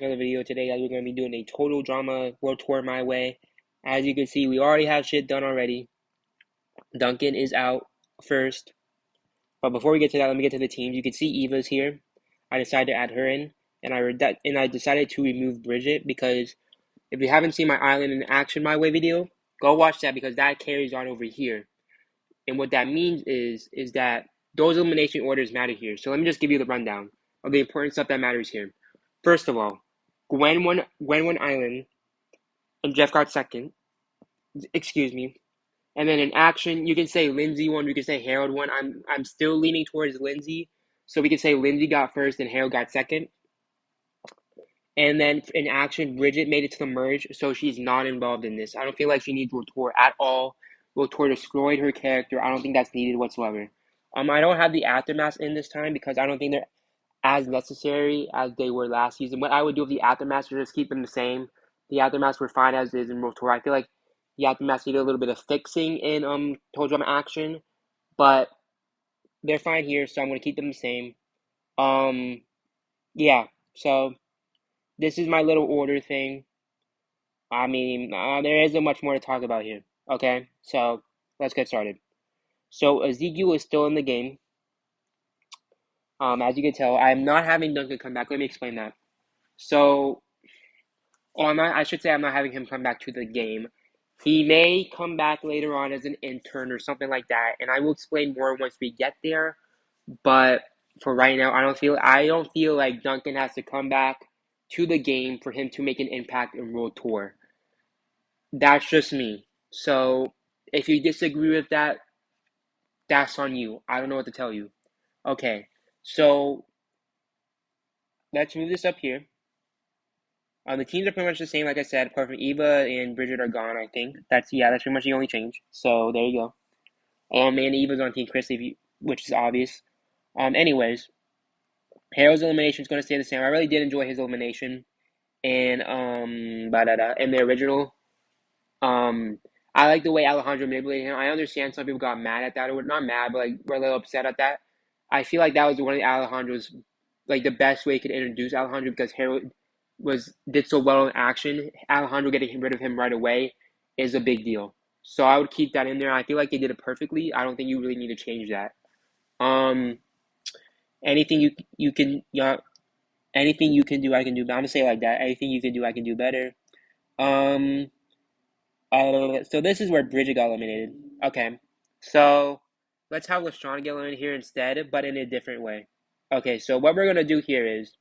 Another video today, guys. We're gonna be doing a total drama world tour my way. As you can see, we already have shit done already. Duncan is out first, but before we get to that, let me get to the teams. You can see Eva's here. I decided to add her in, and I decided to remove Bridget because if you haven't seen my Island in Action My Way video, go watch that because that carries on over here. And what that means is that those elimination orders matter here. So let me just give you the rundown of the important stuff that matters here. First of all, Gwen won Island, and Jeff got second. Excuse me. And then in action, you can say Lindsay won. You can say Harold won. I'm still leaning towards Lindsay, so we can say Lindsay got first and Harold got second. And then in action, Bridget made it to the merge, so she's not involved in this. I don't feel like she needs Rotor at all. Rotor destroyed her character. I don't think that's needed whatsoever. I don't have the aftermath in this time because I don't think they're as necessary as they were last season. What I would do with the aftermaths is just keep them the same. The aftermaths were fine as is in World Tour. I feel like the aftermaths needed a little bit of fixing in Total Drama Action, but they're fine here, so I'm gonna keep them the same. Yeah. So this is my little order thing. I mean, there isn't much more to talk about here. Okay, so let's get started. So Ezekiel is still in the game. As you can tell, I am not having Duncan come back. Let me explain that. So I should say I'm not having him come back to the game. He may come back later on as an intern or something like that, and I will explain more once we get there. But for right now, I don't feel like Duncan has to come back to the game for him to make an impact in World Tour. That's just me. So if you disagree with that, that's on you. I don't know what to tell you. Okay, so let's move this up here. The teams are pretty much the same, like I said, apart from Eva and Bridget are gone, I think. That's pretty much the only change. So there you go. And Eva's on Team Chris, which is obvious. Anyways, Harold's elimination is going to stay the same. I really did enjoy his elimination, and in the original, I like the way Alejandro manipulated him. I understand some people got mad at that, or not mad, but like were a little upset at that. I feel like that was one of Alejandro's, like the best way he could introduce Alejandro because Harold did so well in action. Alejandro getting rid of him right away is a big deal. So I would keep that in there. I feel like they did it perfectly. I don't think you really need to change that. Um, anything you can anything you can do, I can do. But I'm gonna say it like that. Anything you can do, I can do better. Um, so this is where Bridget got eliminated. Okay, so let's have LaShawn get eliminated here instead, but in a different way. Okay, so what we're gonna do here is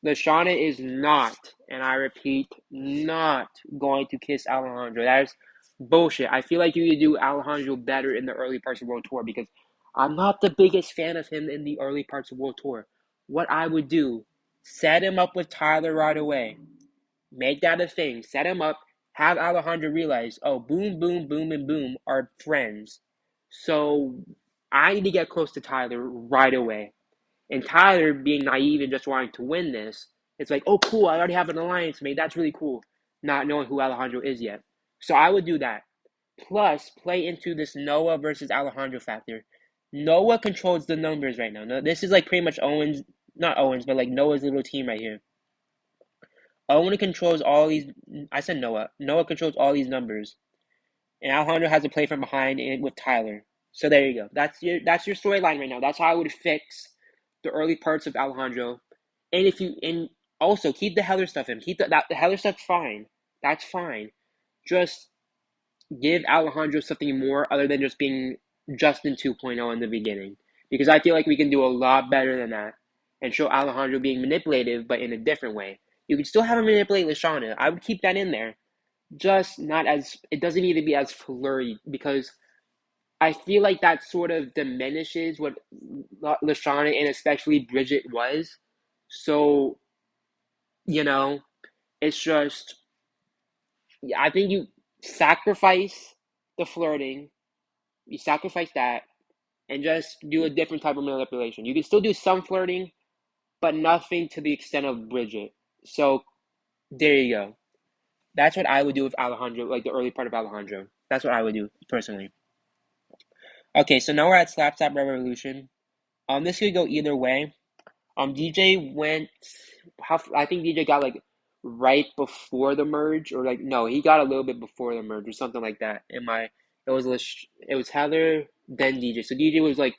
Lashana is not, and I repeat, not going to kiss Alejandro. That is bullshit. I feel like you could do Alejandro better in the early parts of World Tour because I'm not the biggest fan of him in the early parts of World Tour. What I would do, set him up with Tyler right away. Make that a thing. Set him up. Have Alejandro realize, oh, boom, boom, boom, and boom are friends. So I need to get close to Tyler right away. And Tyler, being naive and just wanting to win this, it's like, oh, cool, I already have an alliance mate. That's really cool. Not knowing who Alejandro is yet. So I would do that. Plus, play into this Noah versus Alejandro factor. Noah controls the numbers right now. This is like pretty much Owens, not Owens, but like Noah's little team right here. Owen controls all these. I said Noah. Noah controls all these numbers. And Alejandro has to play from behind with Tyler. So there you go. That's your storyline right now. That's how I would fix the early parts of Alejandro. And also keep the Heller stuff in. Keep the Heller stuff fine. That's fine. Just give Alejandro something more other than just being Justin 2.0 in the beginning. Because I feel like we can do a lot better than that and show Alejandro being manipulative, but in a different way. You can still have him manipulate Lashana. I would keep that in there. Just not as, it doesn't need to be as flurried because I feel like that sort of diminishes what Lashana and especially Bridget was. So, it's just, I think you sacrifice the flirting, you sacrifice that, and just do a different type of manipulation. You can still do some flirting, but nothing to the extent of Bridget. So, there you go. That's what I would do with Alejandro, like the early part of Alejandro. That's what I would do, personally. Okay, so now we're at Slap Slap Revolution. This could go either way. DJ went. I think DJ got like right before the merge, or like no, he got a little bit before the merge or something like that. It was Heather then DJ. So DJ was like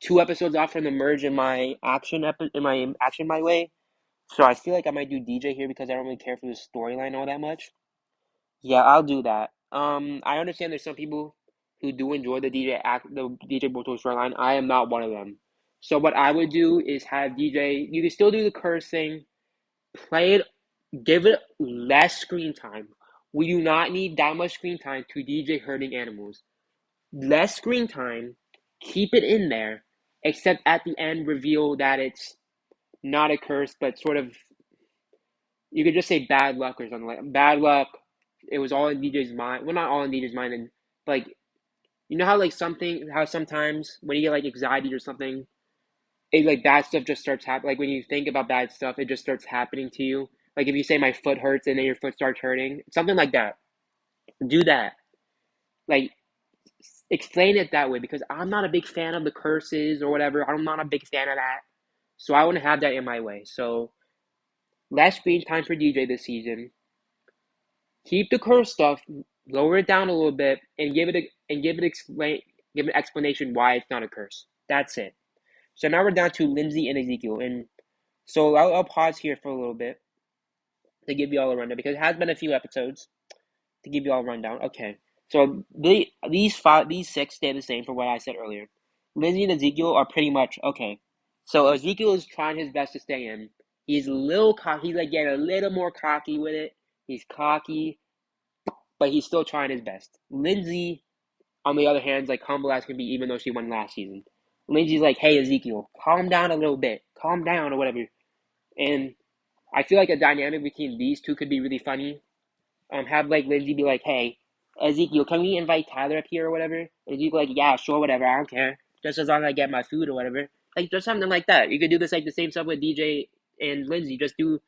2 episodes off from the merge in my action my way. So I feel like I might do DJ here because I don't really care for the storyline all that much. Yeah, I'll do that. I understand there's some people who do enjoy the DJ Boruto storyline. I am not one of them. So what I would do is have DJ. You can still do the curse thing, play it, give it less screen time. We do not need that much screen time to DJ hurting animals. Less screen time, keep it in there, except at the end reveal that it's not a curse, but sort of you could just say bad luck or something like bad luck. It was all in DJ's mind. Well, not all in DJ's mind, and like you know how like how sometimes when you get like anxiety or something, it like bad stuff just starts happening. Like when you think about bad stuff, it just starts happening to you. Like if you say my foot hurts and then your foot starts hurting, something like that. Do that. Like explain it that way because I'm not a big fan of the curses or whatever. I'm not a big fan of that. So I want to have that in my way. So less screen time for DJ this season. Keep the curse stuff, lower it down a little bit, and give an explanation why it's not a curse. That's it. So now we're down to Lindsay and Ezekiel, and so I'll pause here for a little bit to give you all a rundown because it has been a few episodes to give you all a rundown. Okay, so these six stay the same for what I said earlier. Lindsay and Ezekiel are pretty much okay. So Ezekiel is trying his best to stay in. He's a little cocky. He's like getting a little more cocky with it. He's cocky, but he's still trying his best. Lindsay, on the other hand, is like humble as can be, even though she won last season. Lindsay's like, "Hey Ezekiel, calm down a little bit, calm down or whatever." And I feel like a dynamic between these two could be really funny. Have like Lindsay be like, "Hey, Ezekiel, can we invite Tyler up here or whatever?" And Ezekiel like, "Yeah, sure, whatever. I don't care. Just as long as I get my food or whatever." Like just something like that. You could do this like the same stuff with DJ and Lindsay. Just do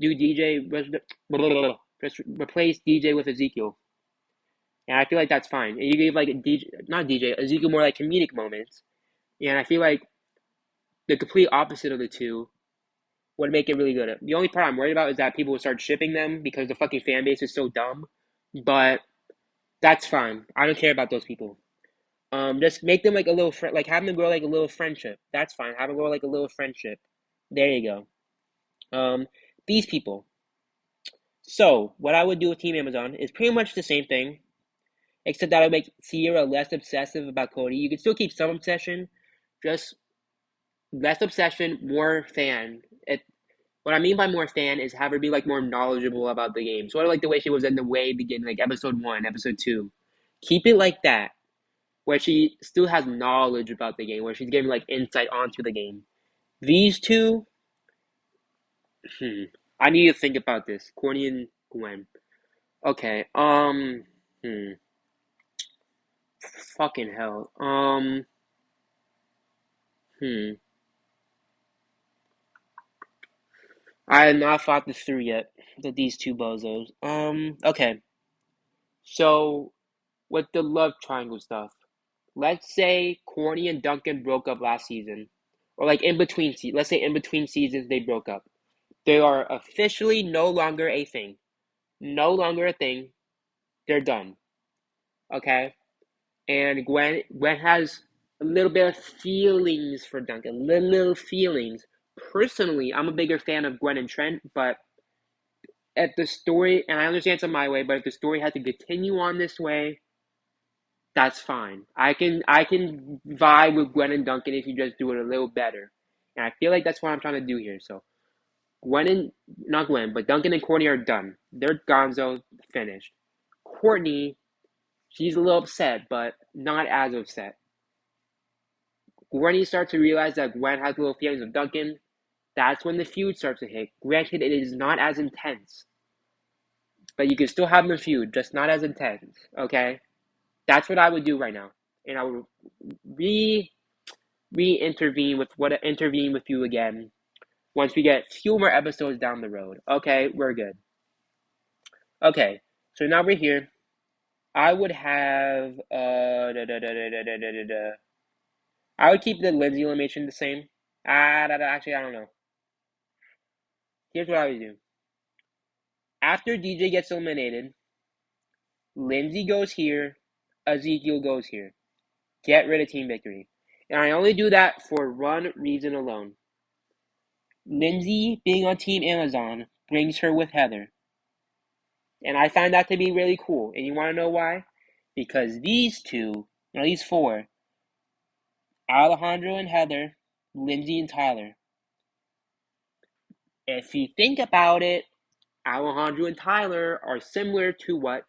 DJ. Just replace DJ with Ezekiel. And I feel like that's fine. And you gave like a DJ, not DJ, Ezekiel more like comedic moments. And I feel like the complete opposite of the two would make it really good. The only part I'm worried about is that people will start shipping them because the fucking fan base is so dumb. But that's fine. I don't care about those people. Just make them like a little friend, like have them grow like a little friendship. That's fine. Have them grow like a little friendship. There you go. These people. So what I would do with Team Amazon is pretty much the same thing, except that I would make Sierra less obsessive about Cody. You can still keep some obsession, just less obsession, more fan. What I mean by more fan is have her be like more knowledgeable about the game. Sort of like the way she was in the way beginning, like episode 1, episode 2. Keep it like that, where she still has knowledge about the game, where she's giving like insight onto the game. These two, I need to think about this. Courtney and Gwen. Okay. Fucking hell. Hmm. I have not thought this through yet. That these two bozos. Okay. So with the love triangle stuff, let's say Courtney and Duncan broke up last season, or like in between. Let's say in between seasons they broke up. They are officially no longer a thing. No longer a thing. They're done. Okay. And Gwen has a little bit of feelings for Duncan. Little feelings. Personally, I'm a bigger fan of Gwen and Trent, but if the story, and I understand it's my way, but if the story has to continue on this way, that's fine. I can vibe with Gwen and Duncan if you just do it a little better. And I feel like that's what I'm trying to do here. So not Gwen, but Duncan and Courtney are done. They're gonzo, finished. Courtney, she's a little upset, but not as upset. Courtney starts to realize that Gwen has little feelings of Duncan. That's when the feud starts to hit. Granted, it is not as intense, but you can still have the feud, just not as intense. Okay, that's what I would do right now, and I would intervene with you again once we get few more episodes down the road. Okay, we're good. Okay, so now we're here. I would have I would keep the Lindsay elimination the same. Actually, I don't know. Here's what I would do. After DJ gets eliminated, Lindsay goes here, Ezekiel goes here. Get rid of Team Victory. And I only do that for one reason alone. Lindsay being on Team Amazon brings her with Heather. And I find that to be really cool. And you want to know why? Because these two, no, these four, Alejandro and Heather, Lindsay and Tyler. If you think about it, Alejandro and Tyler are similar to what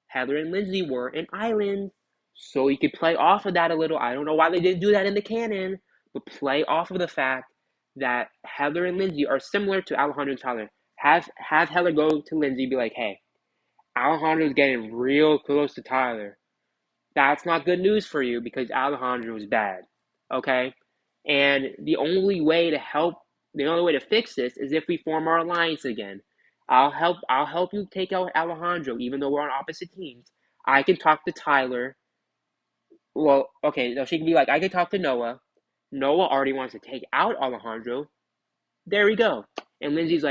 Heather and Lindsay were in Island. So you could play off of that a little. I don't know why they didn't do that in the canon, but play off of the fact that Heather and Lindsay are similar to Alejandro and Tyler. Have Heather go to Lindsay and be like, hey, Alejandro's getting real close to Tyler. That's not good news for you because Alejandro is bad. Okay? And the only way to fix this is if we form our alliance again. I'll help you take out Alejandro, even though we're on opposite teams. I can talk to Tyler. Well, okay, so she can be like, I can talk to Noah. Noah already wants to take out Alejandro. There we go. And Lindsay's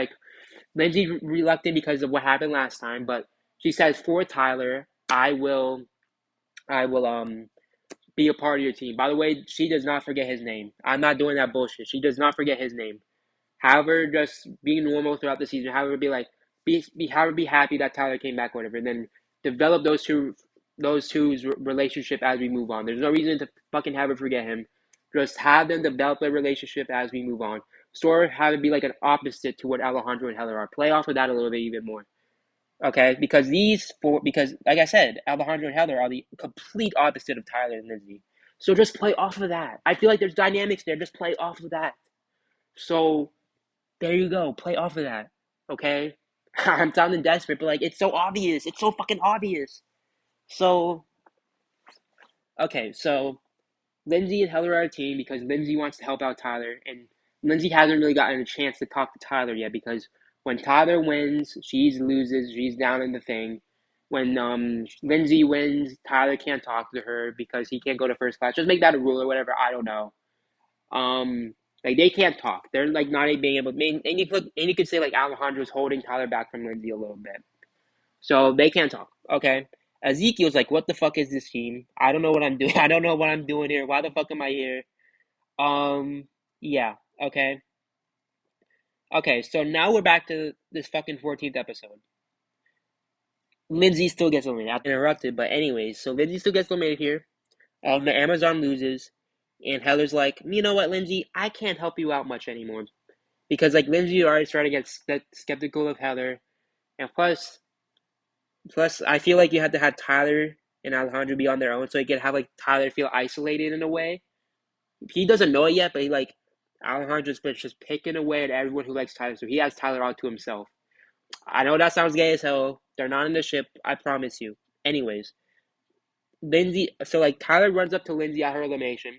reluctant because of what happened last time, but she says for Tyler, I will be a part of your team. By the way, she does not forget his name. I'm not doing that bullshit. She does not forget his name. Have her just be normal throughout the season. Have her be like, have her be happy that Tyler came back, whatever. And then develop those two's relationship as we move on. There's no reason to fucking have her forget him. Just have them develop their relationship as we move on. Sort of have it be like an opposite to what Alejandro and Heather are. Play off of that a little bit even more. Okay, because like I said, Alejandro and Heather are the complete opposite of Tyler and Lindsay. So just play off of that. I feel like there's dynamics there. Just play off of that. So there you go. Play off of that. Okay? I'm sounding desperate, but like it's so obvious. It's so fucking obvious. So okay, so Lindsay and Heather are a team because Lindsay wants to help out Tyler, and Lindsay hasn't really gotten a chance to talk to Tyler yet because when Tyler wins, she loses, she's down in the thing. When Lindsay wins, Tyler can't talk to her because he can't go to first class. Just make that a rule or whatever. I don't know. Like they can't talk. They're like not being able. And you could say like Alejandro's holding Tyler back from Lindsay a little bit, so they can't talk. Okay. Ezekiel's like, what the fuck is this team? I don't know what I'm doing. I don't know what I'm doing here. Why the fuck am I here? Um, yeah. Okay. Okay. So now we're back to this fucking 14th episode. Lindsay still gets eliminated. I interrupted, but anyways, so Lindsay still gets eliminated here. The Amazon loses, and Heather's like, you know what, Lindsay, I can't help you out much anymore because like Lindsay already started to get skeptical of Heather, and plus I feel like you had to have Tyler and Alejandro be on their own so you could have like Tyler feel isolated in a way. He doesn't know it yet, but Alejandro's been just picking away at everyone who likes Tyler, so he has Tyler all to himself. I know that sounds gay as hell. They're not in the ship, I promise you. Anyways, so like Tyler runs up to Lindsay at her elimination,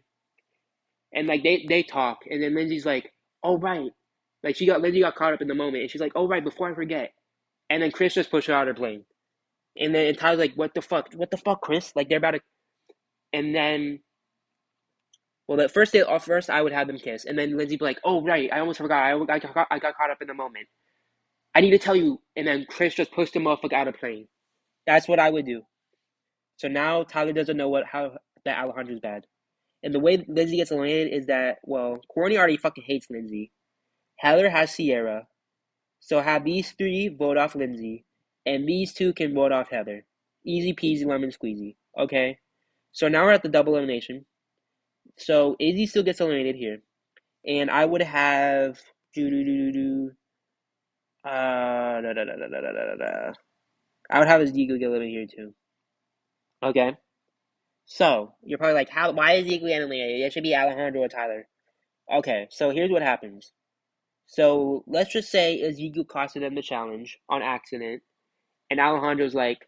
and like they talk, and then Lindsay's like, "Oh right," like Lindsay got caught up in the moment, and she's like, "Oh right," before I forget, and then Chris just pushed her out of the plane, and then Tyler's like, what the fuck, Chris?" Like they're about to, and then well, first I would have them kiss, and then Lindsay be like, "Oh right, I almost forgot, I got caught up in the moment. I need to tell you," and then Chris just pushed him off like out of the plane. That's what I would do. So now Tyler doesn't know how that Alejandro's bad. And the way Lindsay gets eliminated is that, well, Courtney already fucking hates Lindsay. Heather has Sierra. So have these three vote off Lindsay, and these two can vote off Heather. Easy peasy lemon squeezy. Okay? So now we're at the double elimination. So Izzy still gets eliminated here. And I would have. I would have Ezekiel get eliminated here too. Okay? So, you're probably like, why is Ezekiel eliminated? It should be Alejandro or Tyler. Okay, so here's what happens. So let's just say Ezekiel costed them the challenge on accident, and Alejandro's like,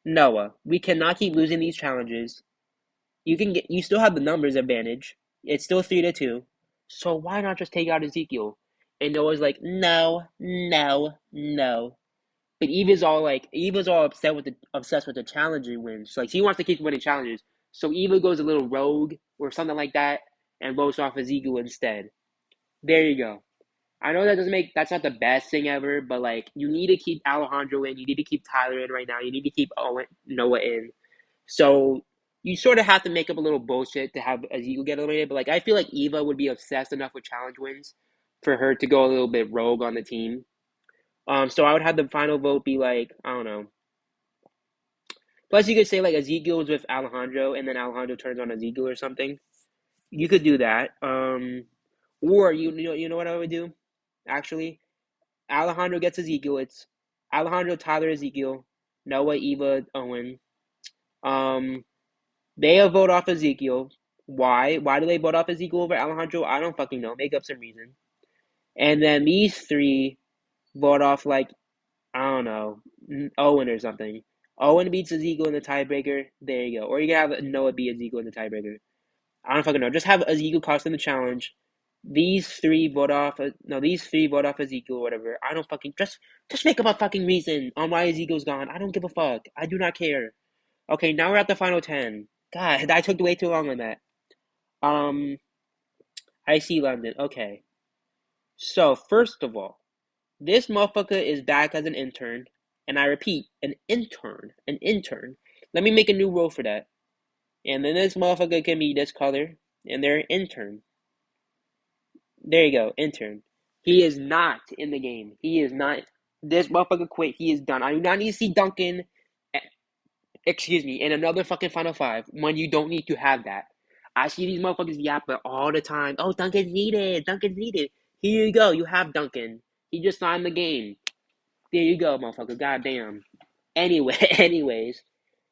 Noah, we cannot keep losing these challenges. You still have the numbers advantage. It's still 3-2. So why not just take out Ezekiel? And Noah's like, no, no, no. But Eva's all obsessed with the challenger wins. Like she wants to keep winning challenges. So Eva goes a little rogue or something like that and votes off Ezekiel instead. There you go. I know that's not the best thing ever, but like you need to keep Alejandro in, you need to keep Tyler in right now, you need to keep Noah in. So you sort of have to make up a little bullshit to have Ezekiel get eliminated. But like I feel like Eva would be obsessed enough with challenge wins for her to go a little bit rogue on the team. So I would have the final vote be like, I don't know. Plus you could say like Ezekiel was with Alejandro and then Alejandro turns on Ezekiel or something. You could do that. Or you know what I would do? Actually, Alejandro gets Ezekiel. It's Alejandro, Tyler, Ezekiel, Noah, Eva, Owen. Um, they vote off Ezekiel. Why? Why do they vote off Ezekiel over Alejandro? I don't fucking know. Make up some reason. And then these three vote off like I don't know Owen or something. Owen beats Ezekiel in the tiebreaker. There you go. Or you can have Noah beat Ezekiel in the tiebreaker. I don't fucking know. Just have Ezekiel cost them the challenge. These three vote off. No, these three vote off Ezekiel or whatever. I don't fucking just make up a fucking reason on why Ezekiel's gone. I don't give a fuck. I do not care. Okay, now we're at the final 10. God, I took way too long on that. Um, I see London. Okay. So, first of all, this motherfucker is back as an intern. And I repeat, an intern. An intern. Let me make a new rule for that. And then this motherfucker can be this color. And they're an intern. There you go, intern. He is not in the game. He is not. This motherfucker quit. He is done. I do not need to see Duncan, eh, excuse me, in another fucking Final Five when you don't need to have that. I see these motherfuckers yapping all the time. Oh, Duncan's needed. Duncan's needed. Here you go. You have Duncan. He just signed the game. There you go, motherfucker. Goddamn. Anyway, anyways,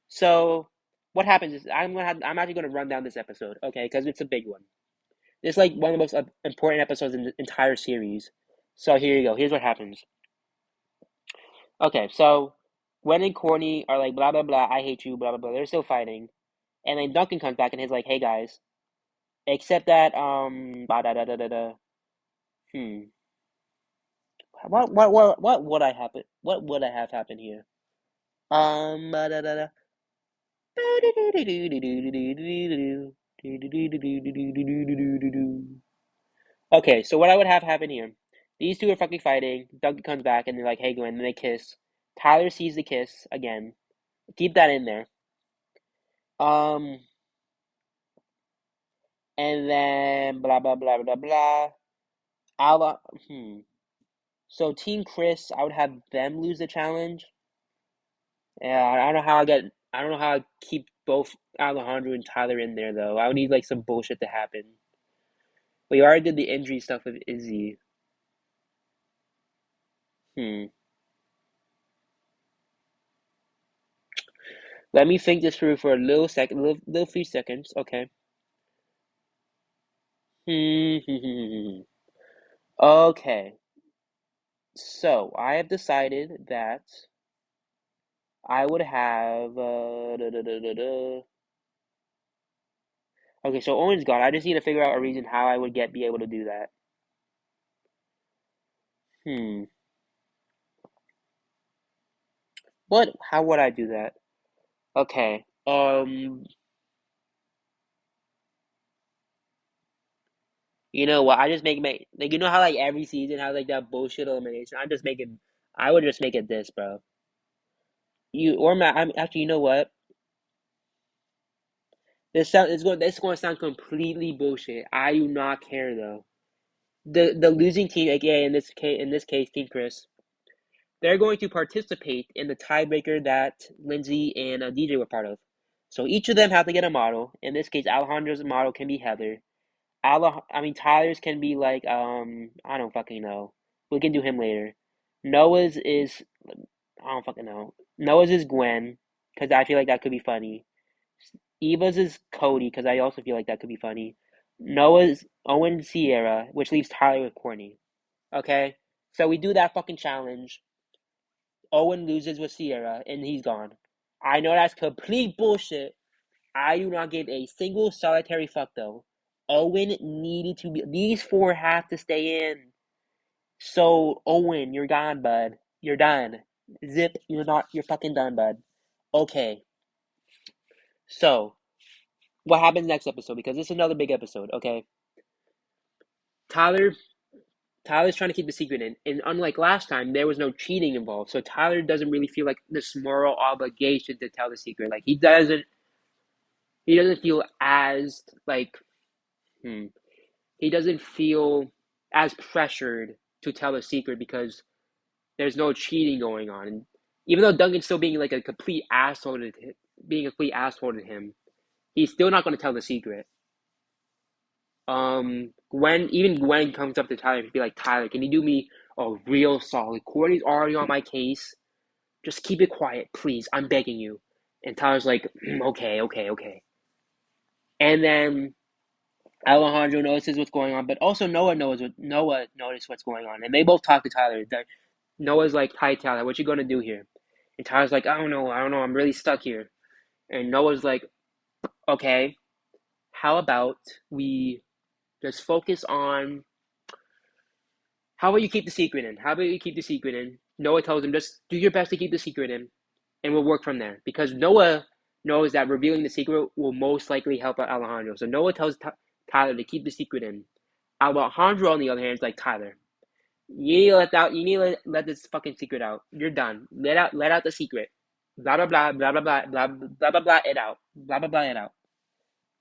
so what happens is I'm actually gonna run down this episode, okay? Because it's a big one. It's like one of the most important episodes in the entire series. So here you go. Here's what happens. Okay, so Gwen and Courtney are like blah blah blah. I hate you. Blah blah blah. They're still fighting, and then Duncan comes back and he's like, "Hey guys, except that da da da da da da. Hmm. What would I happen? What would I have happened here? Da da da da. Okay, so what I would have happen here? These two are fucking fighting. Duncan comes back and they're like, "Hey, Gwen," and they kiss. Tyler sees the kiss again. Keep that in there. Um, and then blah blah blah blah blah. Ala, hmm. So Team Chris, I would have them lose the challenge. Yeah, I don't know how I get. I don't know how I keep both Alejandro and Tyler in there though. I would need like some bullshit to happen. We already did the injury stuff with Izzy. Hmm. Let me think this through for a little second, little few seconds. Okay. Hmm. Okay. So I have decided that I would have. Okay, so Owen's gone. I just need to figure out a reason how I would be able to do that. Hmm. What? How would I do that? Okay. You know what? I just make like you know how like every season has like that bullshit elimination. I'm just making. I would just make it this, bro. You or Matt. I'm actually. You know what? This going to sound completely bullshit. I do not care though. The losing team, aka in this case, Team Chris, they're going to participate in the tiebreaker that Lindsay and DJ were part of. So each of them have to get a model. In this case, Alejandro's model can be Heather. Tyler's can be like I don't fucking know. We can do him later. Noah's is I don't fucking know. Noah's is Gwen because I feel like that could be funny. Eva's is Cody because I also feel like that could be funny. Noah's Owen Sierra, which leaves Tyler with Courtney. Okay, so we do that fucking challenge. Owen loses with Sierra and he's gone. I know that's complete bullshit. I do not give a single solitary fuck though. Owen needed to be. These four have to stay in. So Owen, you're gone, bud. You're done. Zip, you're not. You're fucking done, bud. Okay. So what happens next episode? Because this is another big episode. Okay. Tyler. Tyler's trying to keep the secret in, and unlike last time, there was no cheating involved. So Tyler doesn't really feel like this moral obligation to tell the secret. Like he doesn't feel as like hmm, he doesn't feel as pressured to tell the secret because there's no cheating going on. And even though Duncan's still being like a complete asshole to him, he's still not going to tell the secret. Gwen comes up to Tyler and be like, Tyler, can you do me a real solid? Courtney's already on my case. Just keep it quiet, please. I'm begging you. And Tyler's like, okay, okay, okay. And then Alejandro notices what's going on, but also Noah noticed what's going on, and they both talk to Tyler. Noah's like, "Hi, Tyler, what you gonna do here?" And Tyler's like, I don't know, I'm really stuck here." And Noah's like, "Okay, how about we just focus on how about you keep the secret in? How about you keep the secret in?" Noah tells him, "Just do your best to keep the secret in, and we'll work from there." Because Noah knows that revealing the secret will most likely help out Alejandro. So Noah tells Tyler to keep the secret in. Alejandro, on the other hand, is like, Tyler, you need to let this fucking secret out. You're done. Let out the secret. Blah blah blah blah blah blah blah blah blah blah it out. Blah blah blah it out.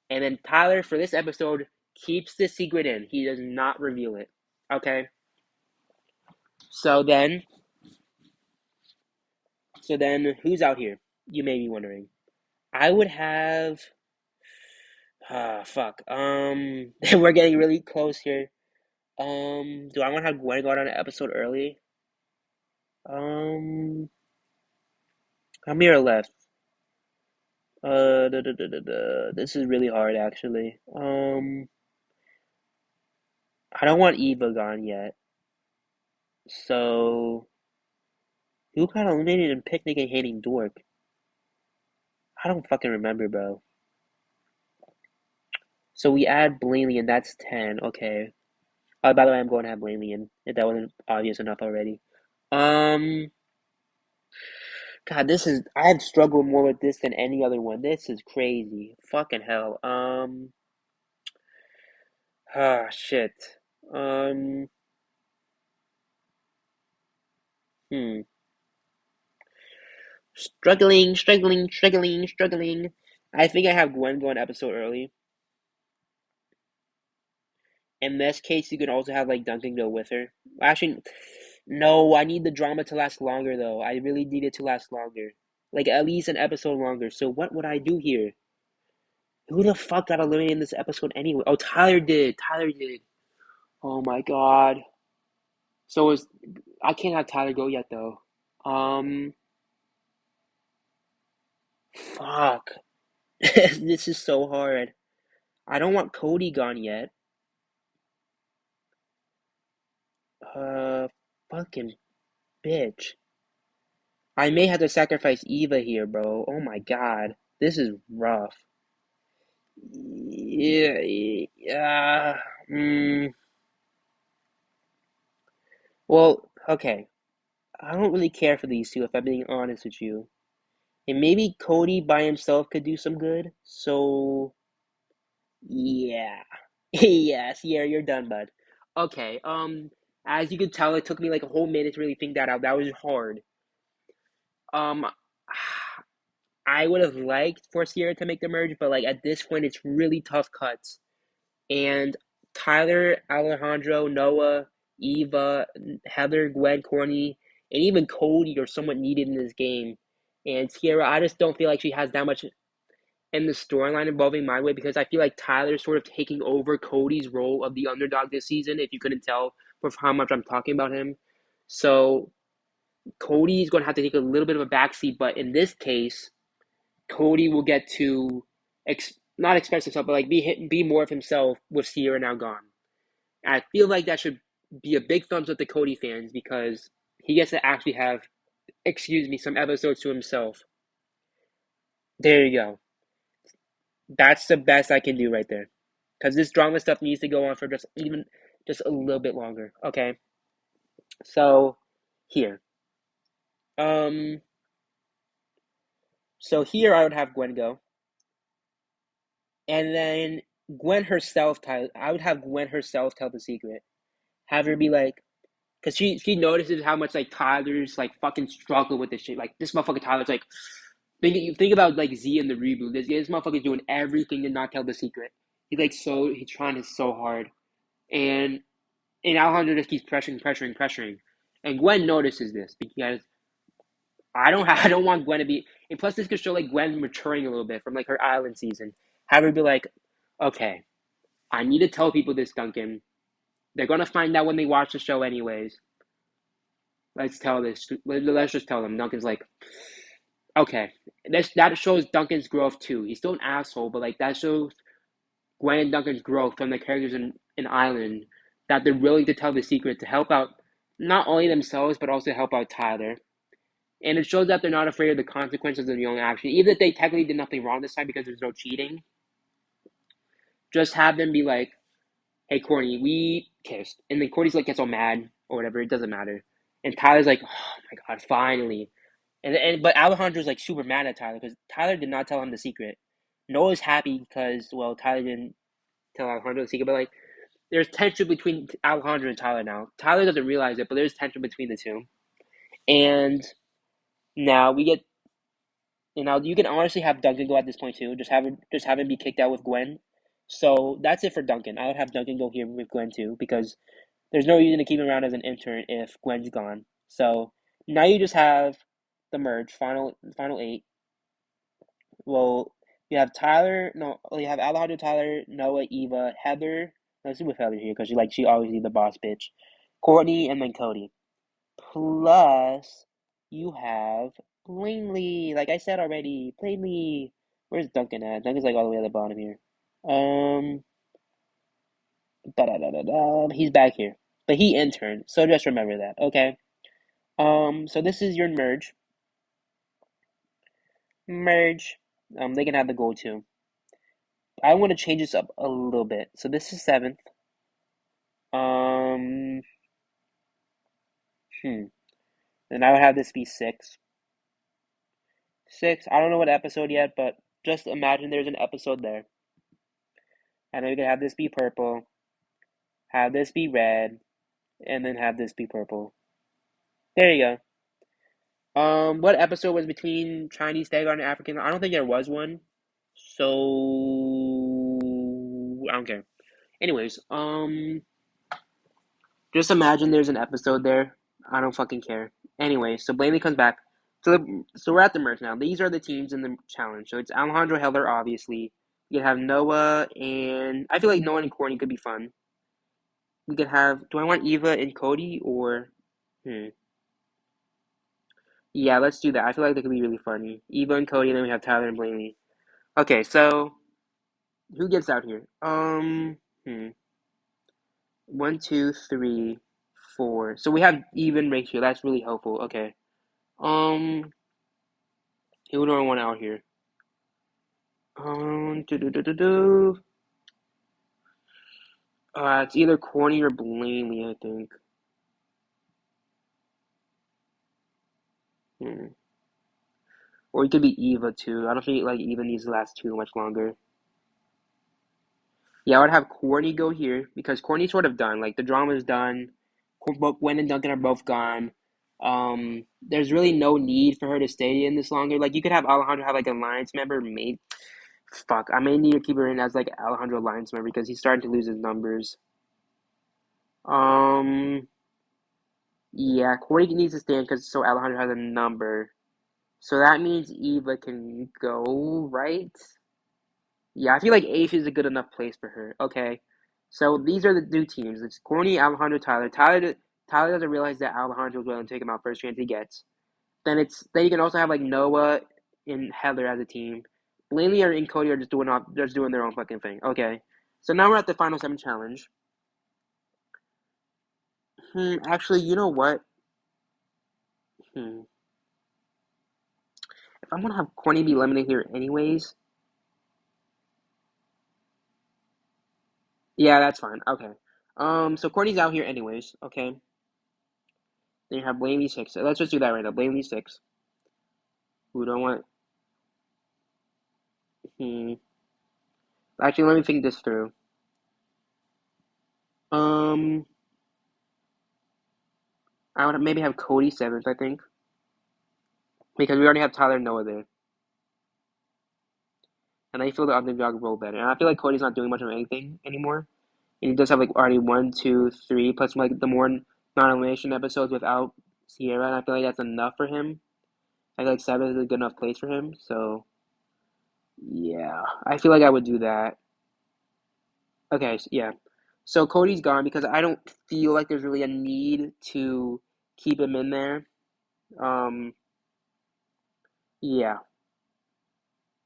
And then Tyler for this episode keeps the secret in. He does not reveal it. Okay. So then who's out here? You may be wondering. I would have fuck. We're getting really close here. Do I want to have Gwen go on an episode early? How many are left? This is really hard, actually. I don't want Eva gone yet. So, who got eliminated in Picnic and Hating Dork? I don't fucking remember, bro. So we add Blaney, and that's 10. Okay. By the way, I'm going to have Blaney in, if that wasn't obvious enough already. Um, God, I've struggled more with this than any other one. This is crazy. Fucking hell. Shit. Um, hmm. Struggling. I think I have Gwen go an episode early. In this case, you could also have like Duncan go with her. Actually, no, I need the drama to last longer though. I really need it to last longer. Like at least an episode longer. So what would I do here? Who the fuck got eliminated in this episode anyway? Oh, Tyler did. Tyler did. Oh my god. So is I can't have Tyler go yet though. Um, fuck. This is so hard. I don't want Cody gone yet. Uh, fucking bitch. I may have to sacrifice Eva here, bro. Oh my god. This is rough. Yeah, yeah. Well, okay. I don't really care for these two, if I'm being honest with you. And maybe Cody by himself could do some good. So, yeah. Yes, yeah, you're done, bud. Okay, as you can tell, it took me like a whole minute to really think that out. That was hard. Um, I would have liked for Sierra to make the merge, but like at this point, it's really tough cuts. And Tyler, Alejandro, Noah, Eva, Heather, Gwen, Courtney, and even Cody are somewhat needed in this game. And Sierra, I just don't feel like she has that much in the storyline involving My Way because I feel like Tyler's sort of taking over Cody's role of the underdog this season, if you couldn't tell from how much I'm talking about him. So Cody's going to have to take a little bit of a backseat, but in this case, Cody will get to not express himself, but like be more of himself with Sierra now gone. And I feel like that should be a big thumbs up to Cody fans because he gets to actually have, some episodes to himself. There you go. That's the best I can do right there. Because this drama stuff needs to go on for just a little bit longer. Okay. So here. Um so here I would have Gwen go. And then I would have Gwen herself tell the secret. Have her be like, because she notices how much like Tyler's like fucking struggle with this shit. Like this motherfucker Tyler's like, think about like Z in the reboot. This motherfucker's doing everything to not tell the secret. He's trying so hard, and Alejandro just keeps pressuring, and Gwen notices this because I don't want Gwen to be, and plus this could show like Gwen maturing a little bit from like her island season. Have her be like, okay, I need to tell people this, Duncan. They're gonna find out when they watch the show anyways. Let's tell this. Let's just tell them. Duncan's like, okay. That shows Duncan's growth too. He's still an asshole, but like that shows Gwen and Duncan's growth from the characters in Island, that they're willing to tell the secret to help out not only themselves but also help out Tyler. And it shows that they're not afraid of the consequences of their own action, even if they technically did nothing wrong this time because there's no cheating. Just have them be like, "Hey, Courtney, we kissed," and then Courtney's like gets all mad or whatever. It doesn't matter. And Tyler's like, "Oh my god, finally!" But Alejandro's like super mad at Tyler because Tyler did not tell him the secret. Noah's happy because well Tyler didn't tell Alejandro the secret, but like there's tension between Alejandro and Tyler now. Tyler doesn't realize it, but there's tension between the two. And now we get and now you can honestly have Duncan go at this point too. Just have him be kicked out with Gwen. So that's it for Duncan. I would have Duncan go here with Gwen too because there's no reason to keep him around as an intern if Gwen's gone. So now you just have the merge final eight. Well, you have Tyler. No, you have Alejandro, Tyler, Noah, Eva, Heather. Let's see with Heather here because she always be the boss bitch. Courtney and then Cody. Plus, you have Plainly. Like I said already, Plainly. Where's Duncan at? Duncan's like all the way at the bottom here. Um, He's back here, but he interned. So just remember that, okay? So this is your merge. Merge. They can have the goal too. I want to change this up a little bit. So this is seventh. Um, and I would have this be six. Six. I don't know what episode yet, but just imagine there's an episode there. And then we can have this be purple, have this be red, and then have this be purple. There you go. What episode was between Chinese Stag and African? I don't think there was one. So I don't care. Anyways, just imagine there's an episode there. I don't fucking care. Anyway, so Blaney comes back. So we're at the merge now. These are the teams in the challenge. So it's Alejandro Heller, obviously. You can have Noah and I feel like Noah and Courtney could be fun. We could have. Do I want Eva and Cody or? Hmm. Yeah, let's do that. I feel like that could be really funny. Eva and Cody, and then we have Tyler and Blaney. Okay, so who gets out here? Hmm. 1, 2, 3, 4. So we have even ratio. That's really helpful. Okay. Um, who do I want out here? Do do do do do. It's either Corny or Blaney, I think. Hmm. Or it could be Eva too. I don't think like Eva needs to last too much longer. Yeah, I would have Corny go here because Corny's sort of done. Like the drama's done. Both Gwen and Duncan are both gone. There's really no need for her to stay in this longer. Like you could have Alejandro have like an alliance member. Maybe fuck, I may need to keep her in as like Alejandro alliance member because he's starting to lose his numbers. Um, yeah, Corny needs to stay in because so Alejandro has a number. So that means Eva can go, right? Yeah, I feel like eighth is a good enough place for her. Okay, so these are the new teams. It's Corny, Alejandro, Tyler. Tyler doesn't realize that Alejandro's willing to take him out first chance he gets. Then you can also have like Noah and Heather as a team. Blaney and Cody are just doing their own fucking thing. Okay, so now we're at the final seven challenge. Actually, you know what? Hmm. If I'm gonna have Corny be eliminated here anyways, yeah, that's fine. Okay. So Corny's out here anyways. Okay. Then you have Blaney six. So let's just do that right now. Blaney six. Who don't want? Hmm. Actually, let me think this through. Um. I would maybe have Cody seventh, I think, because we already have Tyler and Noah there, and I feel the underdog role better. And I feel like Cody's not doing much of anything anymore. And he does have like already one, two, three, plus like the more non-elimination episodes without Sierra, and I feel like that's enough for him. I feel like seven is a good enough place for him. So yeah, I feel like I would do that. Okay, yeah. So Cody's gone because I don't feel like there's really a need to keep him in there. Um, yeah.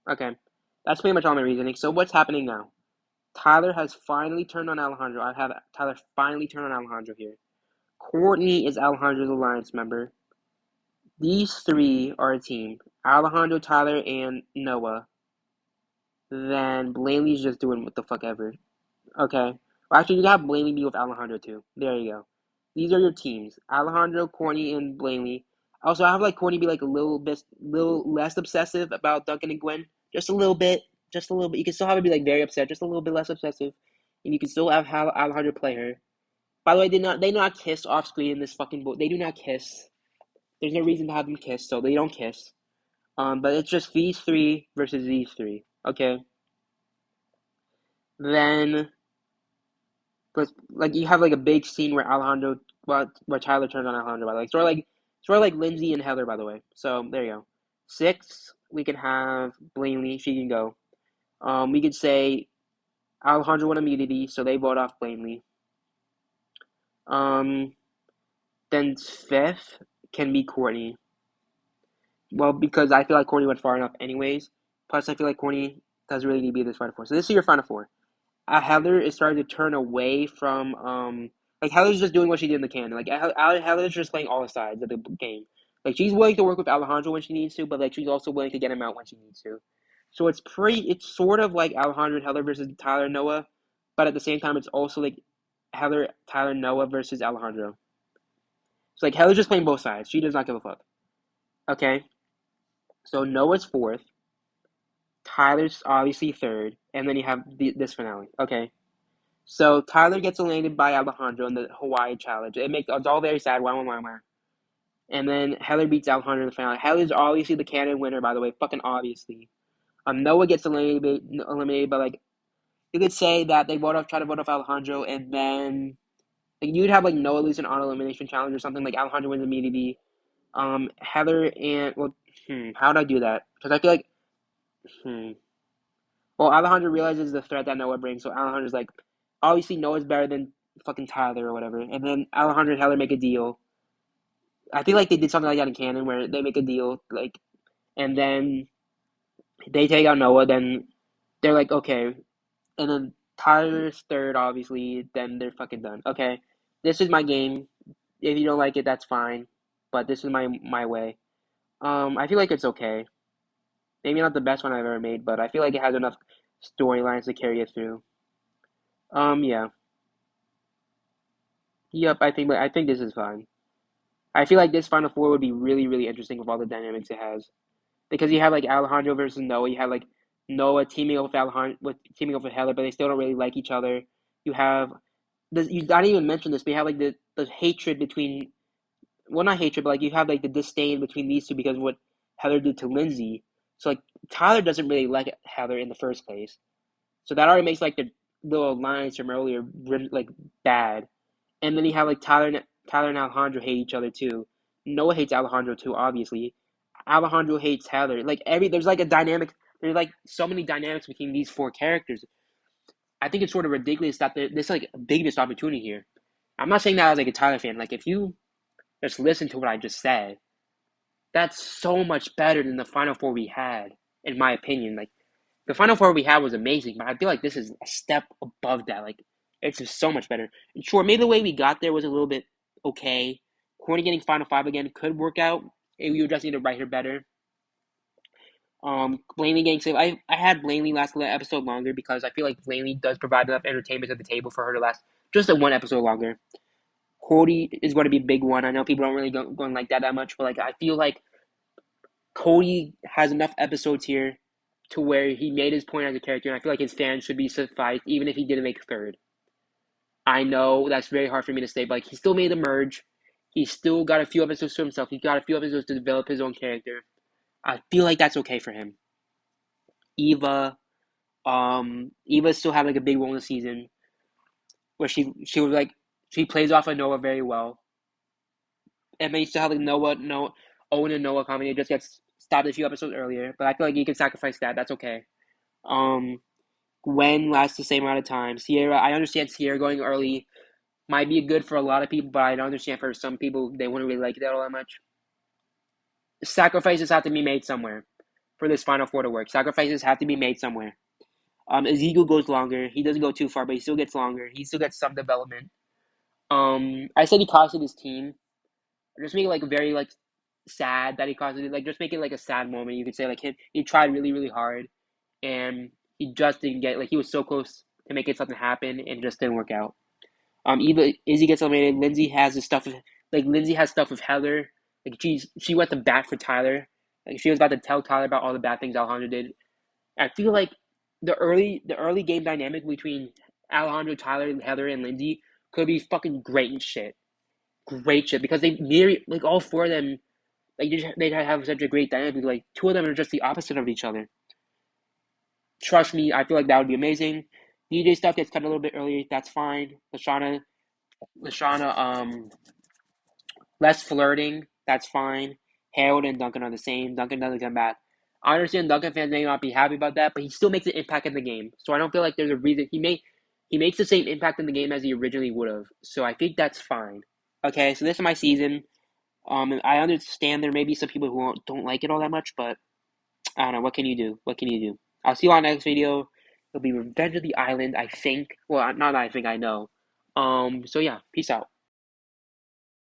Okay. That's pretty much all my reasoning. So what's happening now? Tyler has finally turned on Alejandro. I have Tyler finally turned on Alejandro here. Courtney is Alejandro's alliance member. These three are a team. Alejandro, Tyler, and Noah. Then Blaney's just doing what the fuck ever. Okay. Well, actually, you can have Blaney be with Alejandro too. There you go. These are your teams: Alejandro, Courtney, and Blaney. Also, I have like Courtney be like a little less obsessive about Duncan and Gwen, just a little bit, just a little bit. You can still have her be like very upset, just a little bit less obsessive, and you can still have Alejandro play her. By the way, they do not kiss off screen in this fucking book. They do not kiss. There's no reason to have them kiss, so they don't kiss. But it's just these three versus these three. Okay. Then But like you have like a big scene where where Tyler turns on Alejandro, by the way. Sort of like Lindsay and Heather, by the way. So there you go. Six, we can have Blaney. She can go. We could say Alejandro won immunity, so they vote off Blaney. Um, then fifth can be Courtney. Well, because I feel like Courtney went far enough anyways. Plus, I feel like Courtney doesn't really need to be in this Final Four. So this is your Final Four. Heather is starting to turn away from like Heather's just doing what she did in the can. Like Heather's just playing all the sides of the game. Like she's willing to work with Alejandro when she needs to, but like she's also willing to get him out when she needs to. So it's sort of like Alejandro and Heather versus Tyler and Noah, but at the same time it's also like Heather, Tyler, Noah versus Alejandro. So like Heather's just playing both sides. She does not give a fuck. Okay, so Noah's fourth, Tyler's obviously third, and then you have this finale. Okay. So Tyler gets eliminated by Alejandro in the Hawaii challenge. It's all very sad. Wah. And then Heather beats Alejandro in the finale. Heather's obviously the canon winner, by the way. Fucking obviously. Noah gets eliminated, but like you could say that they try to vote off Alejandro, and then like you'd have like Noah lose an auto elimination challenge or something. Like Alejandro wins immunity. Heather and how would I do that? Because I feel like hmm. Well, Alejandro realizes the threat that Noah brings, so Alejandro's like, obviously Noah's better than fucking Tyler or whatever. And then Alejandro and Heather make a deal. I feel like they did something like that in canon where they make a deal, like, and then they take out Noah. Then they're like, okay. And then Tyler's third, obviously. Then they're fucking done. Okay, this is my game. If you don't like it, that's fine. But this is my way. I feel like it's okay. Maybe not the best one I've ever made, but I feel like it has enough storylines to carry it through. Yeah. Yep, I think this is fine. I feel like this Final Four would be really, really interesting with all the dynamics it has. Because you have like Alejandro versus Noah, you have like Noah teaming up with teaming up with Heather, but they still don't really like each other. You have you not even mention this, but you have like the hatred between not hatred, but like you have like the disdain between these two because of what Heather did to Lindsay. So like Tyler doesn't really like Heather in the first place. So that already makes like the little lines from earlier like bad. And then you have like Tyler and Alejandro hate each other too. Noah hates Alejandro too, obviously. Alejandro hates Tyler. Like there's like a dynamic. There's like so many dynamics between these four characters. I think it's sort of ridiculous that there's like a biggest opportunity here. I'm not saying that as like a Tyler fan. Like if you just listen to what I just said, that's so much better than the Final Four we had, in my opinion. Like the Final Four we had was amazing, but I feel like this is a step above that. Like it's just so much better. And sure, maybe the way we got there was a little bit okay. Corny getting Final Five again could work out. You just need to write her better. Blaney getting saved. I had Blaney last episode longer because I feel like Blaney does provide enough entertainment at the table for her to last just a one episode longer. Cody is going to be a big one. I know people don't really going like that much, but like I feel like Cody has enough episodes here to where he made his point as a character, and I feel like his fans should be sufficed even if he didn't make third. I know that's very hard for me to say, but like he still made the merge. He's still got a few episodes to himself. He's got a few episodes to develop his own character. I feel like that's okay for him. Eva, Eva still had like a big role in the season where she was like she plays off of Noah very well. And then you still have like Owen and Noah coming. It just gets stopped a few episodes earlier, but I feel like you can sacrifice that. That's okay. Um, Gwen lasts the same amount of time. Sierra, I understand Sierra going early might be good for a lot of people, but I don't understand for some people they wouldn't really like that all that much. Sacrifices have to be made somewhere for this final four to work. Sacrifices have to be made somewhere. Ezekiel goes longer. He doesn't go too far, but he still gets longer. He still gets some development. I said he costed his team. Just make it like very like sad that he costed it. Like just make it like a sad moment. You could say like he tried really really hard, and he just didn't get like he was so close to making something happen, and it just didn't work out. Eva Izzy gets eliminated. Lindsay has the stuff with Lindsay has stuff with Heather. Like she went to bat for Tyler. Like she was about to tell Tyler about all the bad things Alejandro did. I feel like the early game dynamic between Alejandro, Tyler, Heather, and Lindsay could be fucking great shit because they near like all four of them like they have such a great dynamic. Like two of them are just the opposite of each other. Trust me, I feel like that would be amazing. DJ stuff gets cut a little bit earlier. That's fine. Lashana, less flirting. That's fine. Harold and Duncan are the same. Duncan doesn't come back. I understand Duncan fans may not be happy about that, but he still makes an impact in the game. So I don't feel like there's a reason he makes the same impact in the game as he originally would have. So I think that's fine. Okay, so this is my season. And I understand there may be some people who don't like it all that much, but I don't know. What can you do? What can you do? I'll see you on the next video. It'll be Revenge of the Island, I think. Well, not I think, I know. So yeah, peace out.